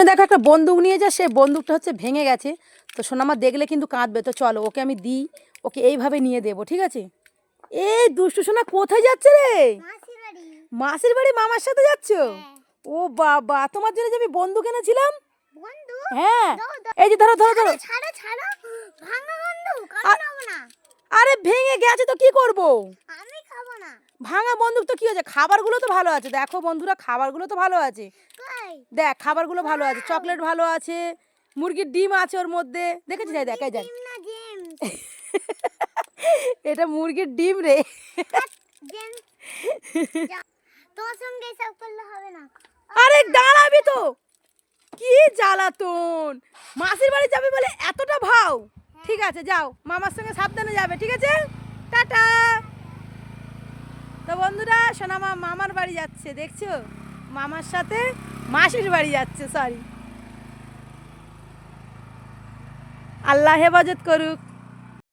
দেখো একটা বন্দুক নিয়ে যা, সে বন্দুকটা হচ্ছে ভেঙে গেছে। তো সোনামা দেখলে কিন্তু কাঁদবে। তো চলো ওকে আমি দিই, ওকে এইভাবে নিয়ে দেবো, ঠিক আছে? এই দুষ্টু সোনা কোথায় যাচ্ছে রে? মাসির বাড়ি। মামার সাথে যাচ্ছ? ও বাবা, তোমার জন্য যে আমি বন্দুক এনেছিলাম। হ্যাঁ, এই যে ধরো ধরো ধরো। আরে ভেঙে গেছে তো কি করবো? ভাঙা বন্দুক তো কি হয়েছে? খাবারগুলো তো ভালো আছে, দেখো বন্ধুরা, খাবারগুলো তো ভালো আছে। দেখ খাবারগুলো ভালো আছে, চকলেট ভালো আছে, মুরগির ডিম আছে ওর মধ্যে, দেখেছিস? যাই দেখাই যায়। এটা মুরগির ডিম রে। আরে দাঁড়াবি তো, কি জ্বালাতন! মাসির বাড়ি যাবে বলে এতটা ভাও? ঠিক আছে যাও, মামার সঙ্গে সাবধানে যাবে, ঠিক আছে? টাটা। তো বন্ধুরা, সোনামা মামার বাড়ি যাচ্ছে, দেখছো? মামার সাথে মাসির বাড়ি যাচ্ছে, সরি। আল্লাহ হেফাজত করুক।